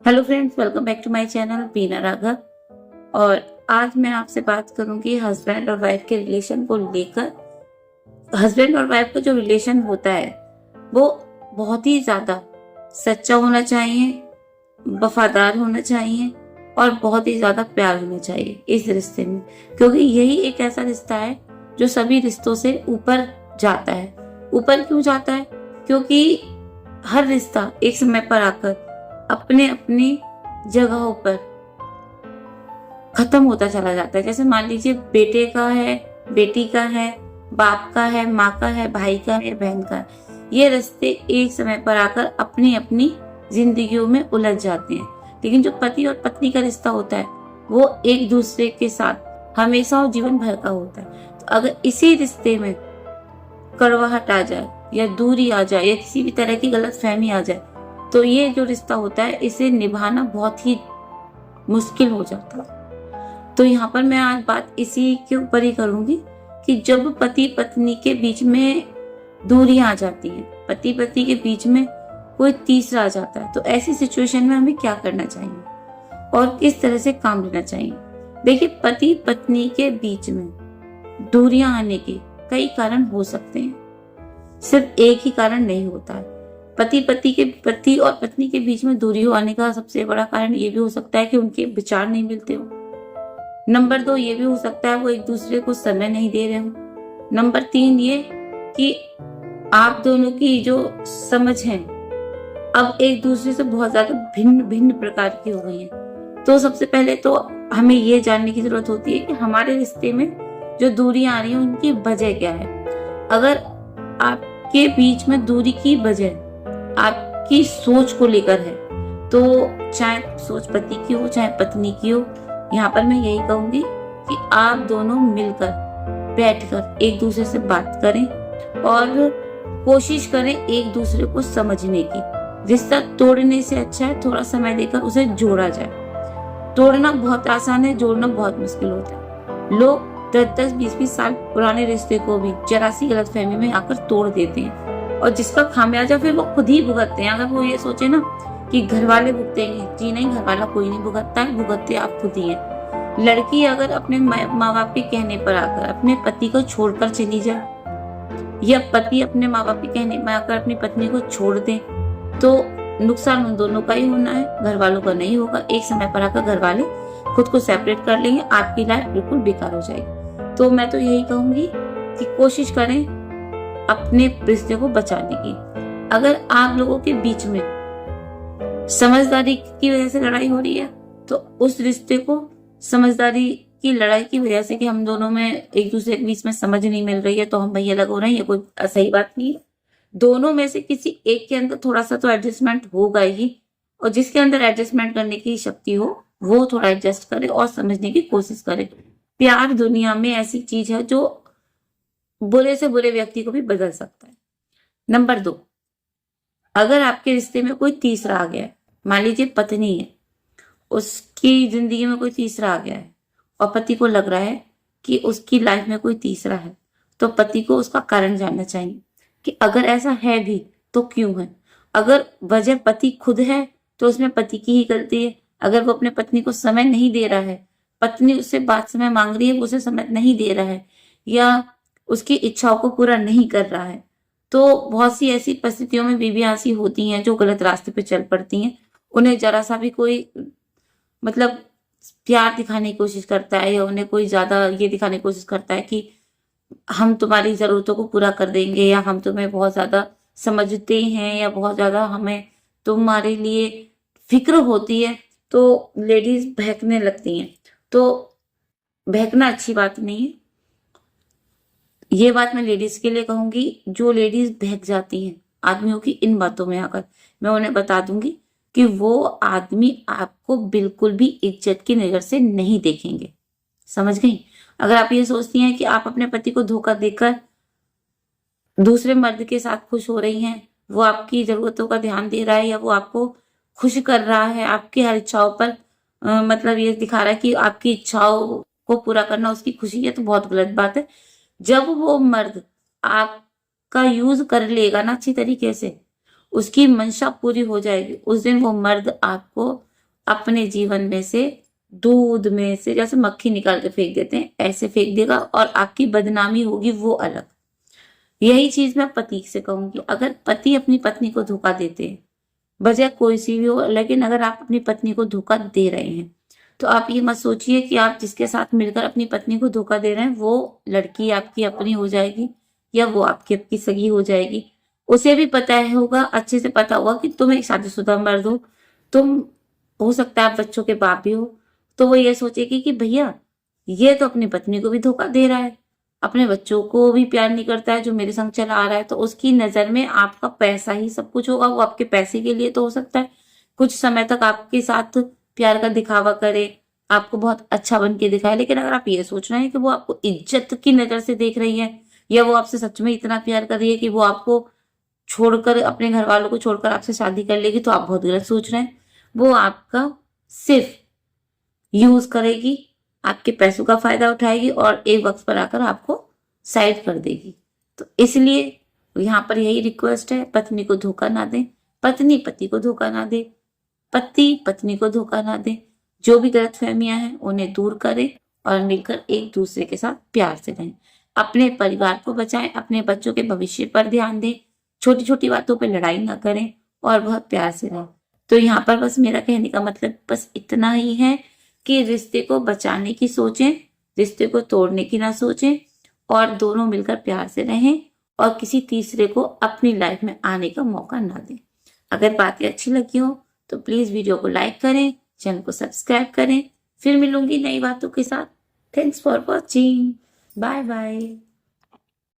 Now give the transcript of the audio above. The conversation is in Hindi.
Hello friends, welcome back to my channel Bina Raghav. और आज मैं आपसे बात करूंगी हस्बैंड और वाइफ के रिलेशन को लेकर। हस्बैंड और वाइफ का जो रिलेशन होता है वो बहुत ही ज्यादा सच्चा होना चाहिए, वफादार होना चाहिए और बहुत ही ज्यादा प्यार होना चाहिए इस रिश्ते में, क्योंकि यही एक ऐसा रिश्ता है जो सभी रिश्तों से ऊपर जाता है। ऊपर क्यों जाता है? क्योंकि हर रिश्ता एक समय पर आकर अपने अपनी जगहों पर खत्म होता चला जाता है। जैसे मान लीजिए बेटे का है, बेटी का है, बाप का है, माँ का है, भाई का है, बहन का है। ये रिश्ते एक समय पर आकर अपनी अपनी जिंदगियों में उलझ जाते हैं। लेकिन जो पति और पत्नी का रिश्ता होता है वो एक दूसरे के साथ हमेशा और जीवन भर का होता है। तो अगर इसी रिश्ते में कड़वाहट आ जाए या दूरी आ जाए या किसी भी तरह की गलतफहमी आ जाए तो ये जो रिश्ता होता है इसे निभाना बहुत ही मुश्किल हो जाता है। तो यहाँ पर मैं आज बात इसी के ऊपर ही करूंगी कि जब पति पत्नी के बीच में दूरियां आ जाती हैं, पति पत्नी के बीच में कोई तीसरा आ जाता है, तो ऐसी सिचुएशन में हमें क्या करना चाहिए और किस तरह से काम लेना चाहिए। देखिए, पति पत्नी के बीच में दूरियां आने के कई कारण हो सकते हैं, सिर्फ एक ही कारण नहीं होता है। पति और पत्नी के बीच में दूरी आने का सबसे बड़ा कारण ये भी हो सकता है कि उनके विचार नहीं मिलते हो। नंबर 2 ये भी हो सकता है वो एक दूसरे को समय नहीं दे रहे हो। नंबर 3 ये कि आप दोनों की जो समझ है अब एक दूसरे से बहुत ज्यादा भिन्न भिन्न प्रकार की हो गई है। तो सबसे पहले तो हमें ये जानने की जरूरत होती है कि हमारे रिश्ते में जो दूरियां आ रही हैं उनकी वजह क्या है। अगर आपके बीच में दूरी की वजह आपकी सोच को लेकर है, तो चाहे सोच पति की हो चाहे पत्नी की हो, यहाँ पर मैं यही कहूंगी कि आप दोनों मिलकर बैठकर एक दूसरे से बात करें और कोशिश करें एक दूसरे को समझने की। रिश्ता तोड़ने से अच्छा है थोड़ा समय देकर उसे जोड़ा जाए। तोड़ना बहुत आसान है, जोड़ना बहुत मुश्किल होता है। लोग 10-10, 20-20 साल पुराने रिश्ते को भी जरा सी गलतफहमी में आकर तोड़ देते हैं और जिसका खामियाजा फिर वो खुद ही भुगतते हैं। अगर वो ये सोचे ना कि घर वाले भुगतेंगे, जी नहीं, घर वाला कोई नहीं भुगतता है, भुगतते आप खुद ही हैं। लड़की अगर अपने माँ बाप के कहने पर आकर अपने पति को छोड़कर चली जाए या पति अपने माँ बाप के कहने पर आकर अपनी पत्नी को छोड़ दे तो नुकसान उन दोनों का ही होना है, घर वालों का नहीं होगा। एक समय पर आकर घर वाले खुद को सेपरेट कर लेंगे, आपकी लाइफ बिल्कुल बेकार हो जाएगी। तो मैं तो यही कहूंगी कि कोशिश करें अपने रिश्ते को बचाने की। अगर आप लोगों के बीच में समझदारी की वजह से लड़ाई हो रही है तो उस रिश्ते को समझदारी की लड़ाई की वजह से कि हम दोनों में एक दूसरे के बीच में समझ नहीं मिल रही है तो हम भैया अलग हो रहे हैं, ये कोई सही बात नहीं है। दोनों में से किसी एक के अंदर थोड़ा सा तो एडजस्टमेंट होगा ही, और जिसके अंदर एडजस्टमेंट करने की शक्ति हो वो थोड़ा एडजस्ट करे और समझने की कोशिश करे। प्यार दुनिया में ऐसी चीज है जो बुरे से बुरे व्यक्ति को भी बदल सकता है। नंबर 2, अगर आपके रिश्ते में कोई तीसरा आ गया है, मान लीजिए पत्नी है, उसकी जिंदगी में कोई तीसरा आ गया है और पति को लग रहा है कि उसकी लाइफ में कोई तीसरा है, तो पति को उसका कारण जानना चाहिए कि अगर ऐसा है भी तो क्यों है। अगर वजह पति खुद है तो उसमें पति की ही गलती है। अगर वो अपने पत्नी को समय नहीं दे रहा है, पत्नी उससे बात समय मांग रही है, वो उसे समय नहीं दे रहा है या उसकी इच्छाओं को पूरा नहीं कर रहा है, तो बहुत सी ऐसी परिस्थितियों में बीवियां ऐसी होती हैं जो गलत रास्ते पे चल पड़ती हैं। उन्हें जरा सा भी कोई मतलब प्यार दिखाने की कोशिश करता है या उन्हें कोई ज्यादा ये दिखाने की कोशिश करता है कि हम तुम्हारी जरूरतों को पूरा कर देंगे या हम तुम्हें बहुत ज्यादा समझते हैं या बहुत ज्यादा हमें तुम्हारे लिए फिक्र होती है, तो लेडीज बहकने लगती हैं। तो बहकना अच्छी बात नहीं है। ये बात मैं लेडीज के लिए कहूंगी। जो लेडीज बहक जाती हैं आदमियों की इन बातों में आकर, मैं उन्हें बता दूंगी कि वो आदमी आपको बिल्कुल भी इज्जत की नजर से नहीं देखेंगे। समझ गई? अगर आप ये सोचती हैं कि आप अपने पति को धोखा देकर दूसरे मर्द के साथ खुश हो रही हैं, वो आपकी जरूरतों का ध्यान दे रहा है या वो आपको खुश कर रहा है, आपकी हर इच्छाओं पर मतलब ये दिखा रहा है कि आपकी इच्छाओं को पूरा करना उसकी खुशी है, तो बहुत गलत बात है। जब वो मर्द आपका यूज कर लेगा ना अच्छी तरीके से, उसकी मंशा पूरी हो जाएगी, उस दिन वो मर्द आपको अपने जीवन में से, दूध में से जैसे मक्खी निकाल के फेंक देते हैं, ऐसे फेंक देगा और आपकी बदनामी होगी वो अलग। यही चीज मैं पति से कहूंगी। अगर पति अपनी पत्नी को धोखा देते हैं, वजह कोई सी भी हो, लेकिन अगर आप अपनी पत्नी को धोखा दे रहे हैं तो आप ये मत सोचिए कि आप जिसके साथ मिलकर अपनी पत्नी को धोखा दे रहे हैं वो लड़की आपकी अपनी हो जाएगी या वो आपकी सगी हो जाएगी। उसे भी पता है होगा, अच्छे से पता होगा कि तुम एक शादीशुदा मर्द हो, तुम हो सकता है आप बच्चों के बाप भी हो, तो वो ये सोचेगी कि भैया ये तो अपनी पत्नी को भी धोखा दे रहा है, अपने बच्चों को भी प्यार नहीं करता है जो मेरे संग चला आ रहा है। तो उसकी नजर में आपका पैसा ही सब कुछ होगा। वो आपके पैसे के लिए तो हो सकता है कुछ समय तक आपके साथ प्यार का दिखावा करे, आपको बहुत अच्छा बन के दिखाए, लेकिन अगर आप ये सोच रहे हैं कि वो आपको इज्जत की नजर से देख रही है या वो आपसे सच में इतना प्यार कर रही है कि वो आपको छोड़कर, अपने घर वालों को छोड़कर आपसे शादी कर लेगी, तो आप बहुत गलत सोच रहे हैं। वो आपका सिर्फ यूज करेगी, आपके पैसों का फायदा उठाएगी और एक वक्त पर आकर आपको साइड कर देगी। तो इसलिए यहाँ पर यही रिक्वेस्ट है, पत्नी को धोखा ना दें, पत्नी पति को धोखा ना दे, पति पत्नी को धोखा ना दे। जो भी गलतफहमियां हैं उन्हें दूर करें और मिलकर एक दूसरे के साथ प्यार से रहें। अपने परिवार को बचाएं, अपने बच्चों के भविष्य पर ध्यान दें, छोटी छोटी बातों पर लड़ाई ना करें और बहुत प्यार से रहें। तो यहाँ पर बस मेरा कहने का मतलब बस इतना ही है कि रिश्ते को बचाने की सोचें, रिश्ते को तोड़ने की ना सोचें और दोनों मिलकर प्यार से रहें और किसी तीसरे को अपनी लाइफ में आने का मौका ना दें। अगर बातें अच्छी लगी हो तो प्लीज वीडियो को लाइक करें, चैनल को सब्सक्राइब करें। फिर मिलूंगी नई बातों के साथ। Thanks for watching. Bye bye.